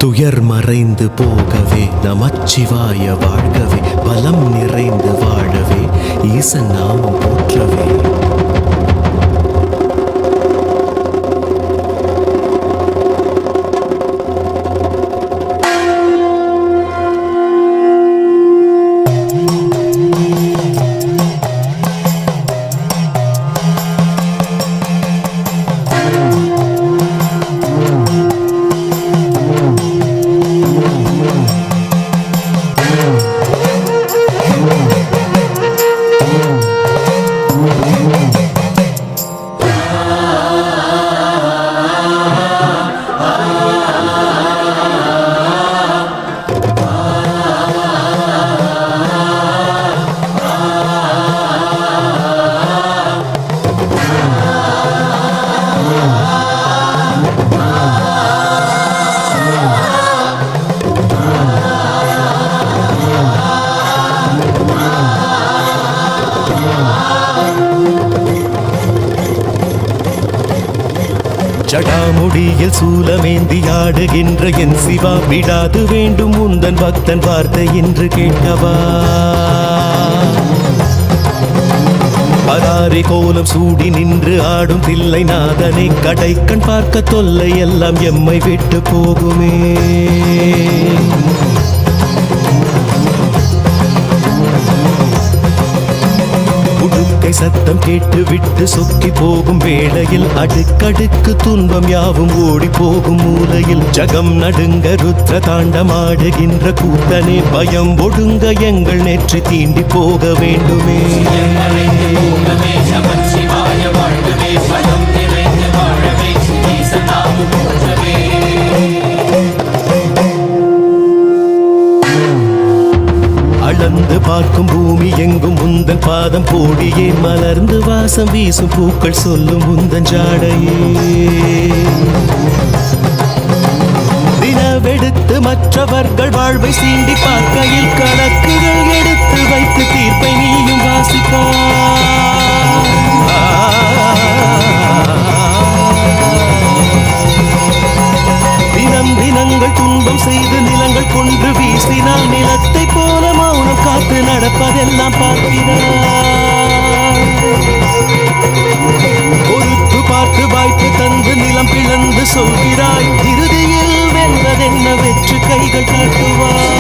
துயர் மறைந்து போகவே நமச்சிவாய வாழ்கவே, பலம் நிறைந்து வாழவே ஈசன் நாமம் போற்றவே. ஜடாமுடியில் சூலமேந்தி ஆடுகின்ற என் சிவா, விடாது வேண்டும் உந்தன் பக்தன் வார்த்தை என்று கேட்கவா. பராரி கோலம் சூடி நின்று ஆடும் தில்லை நாதனை கடை கண் பார்க்க தொல்லை எல்லாம் எம்மை விட்டு போகுமே. சத்தம் கேட்டு விட்டு சொக்கி போகும் வேளையில் அடுக்கடுக்கு துன்பம் யாவும் ஓடி போகும் மூலையில் ஜகம் நடுங்க ருத்ர தாண்டமாடுகின்ற கூத்தனே, பயம் ஒடுங்க எங்கள் நெற்றி தீண்டி போக வேண்டுமே. அளந்து பார்க்கும் பூமி எங்கும் உந்தன் பாதம் கோடியே, மலர்ந்து வாசம் வீசும் பூக்கள் சொல்லும் உந்தன் ஜாடையே. தினவெடுத்து மற்றவர்கள் வாழ்வை சீண்டி பார்க்கையில் கணக்குகள் எடுத்து வைத்து தீர்ப்பை நீயும் வாசிப்பா. தினம் தினங்கள் துன்பம் செய்து நிலங்கள் கொன்று வீசினால் நிலத்தை போல மௌனம் காத்து நடப்பதெல்லாம் பார்க்கிறார். பொறுத்து பார்த்து வாய்ப்பு தந்து நிலம் பிளந்து சொல்கிறாய், இறுதியில் வென்றதென்ன வெற்று கைகள் காட்டுவார்.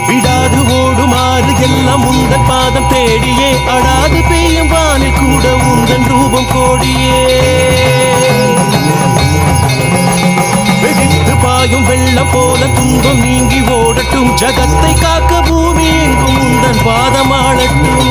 விடாது ஓடுமாறு எல்லாம் உந்தன் பாதம் தேடியே, அடாது பெய்யும் வானில் கூட உந்தன் ரூபம் கோடியே. வெடித்து பாயும் வெள்ளம் போல துன்பம் நீங்கி ஓடட்டும், ஜகத்தை காக்க பூமி எங்கும் உந்தன் பாதமாடட்டும்.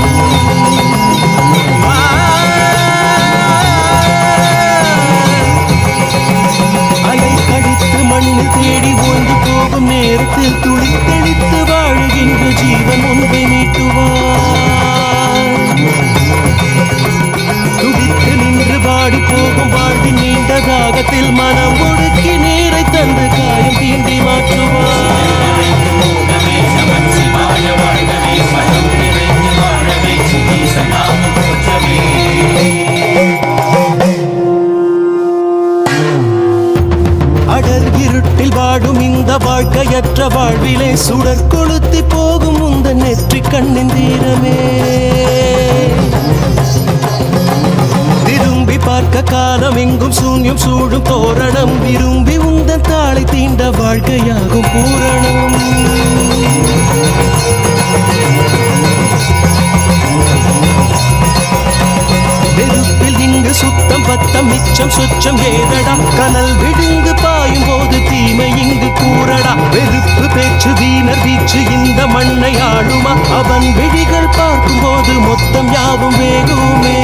அலை கடித்து மண்ணில் தேடி ஓய்ந்து போகும் நேரத்தில் துளி தெளித்து வாழுகின்ற ஜீவன் ஒன்றை நீட்டுவார். துடித்து நின்று வாடி போகும் வாழ்வின் நீண்ட தாகத்தில் மனம் ஒடுக்கி நீரை தந்து காயம் தீண்டி மாற்றுவார். அடர் இருட்டில் வாடும் இந்த வாழ்க்கையற்ற வாழ்விலே சுடர் கொளுத்தி போகும் உந்தன் நெற்றி கண்ணின் தீரமே. திரும்பி பார்க்க காலம் எங்கும் சூன்யம் சூடும் தோரணம், விரும்பி உந்தன் தாளை தீண்ட வாழ்க்கையாகும் பூரணம். நெருப்பில் இங்கு சுத்தம் பத்தம் மிச்சம் சொச்சம் ஏதடா, கனல் விடுந்து பாயும் போது தீமை இங்கு கூறடா. வெறுப்பு பேச்சு வீணர் வீச்சு இந்த மண்ணை ஆளுமா, அவன் விழிகள் பார்க்கும் போது மொத்தம் யாவும் வேகுமே.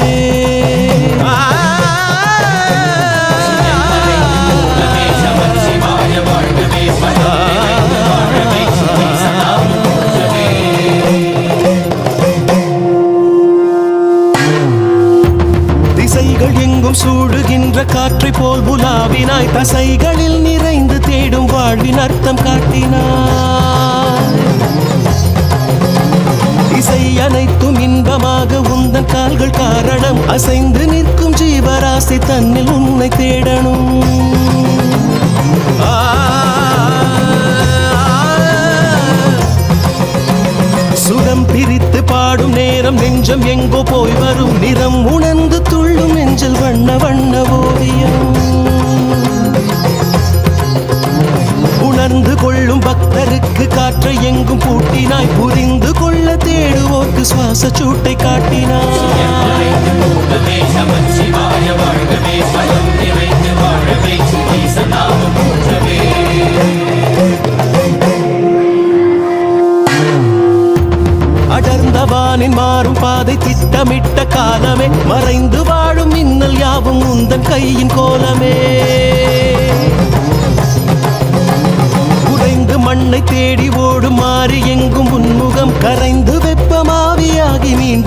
திசைகள் எங்கும் சூழ் சுடுகின்ற காற்றை போல் புலாவினாய் தசைகளில் நிறைந்து தேடும் வாழ்வின் அர்த்தம் காட்டினாய் இசை அனைத்தும் இன்பமாக உந்தன் கால்கள் காரணம் அசைந்து நிற்கும் ஜீவராசி தன்னில் உன்னை தேடணும் சுரம் பிரித்து பாடும் நேரம் நெஞ்சம் எங்கோ போய் வரும் நிறம் உணர்ந்து துள்ளும் நெஞ்சில் வண்ண வண்ண ஓவியம் உணர்ந்து கொள்ளும் பக்தருக்கு காற்றை எங்கும் பூட்டினாய் புரிந்து கொள்ள தேடுவோர்க்கு சுவாச சூட்டை காட்டினாய் அடர்ந்த வானின் மாறும் பாதை திட்டமிட்ட காலமே மறைந்து வாழும் மின்னல் யாவும் உந்தன் கையின் கோலமே உடைந்து மண்ணை தேடி ஓடும் மாறி எங்கும் உன்முகம் கரைந்து வெப்பமாவியாகி மீண்டும்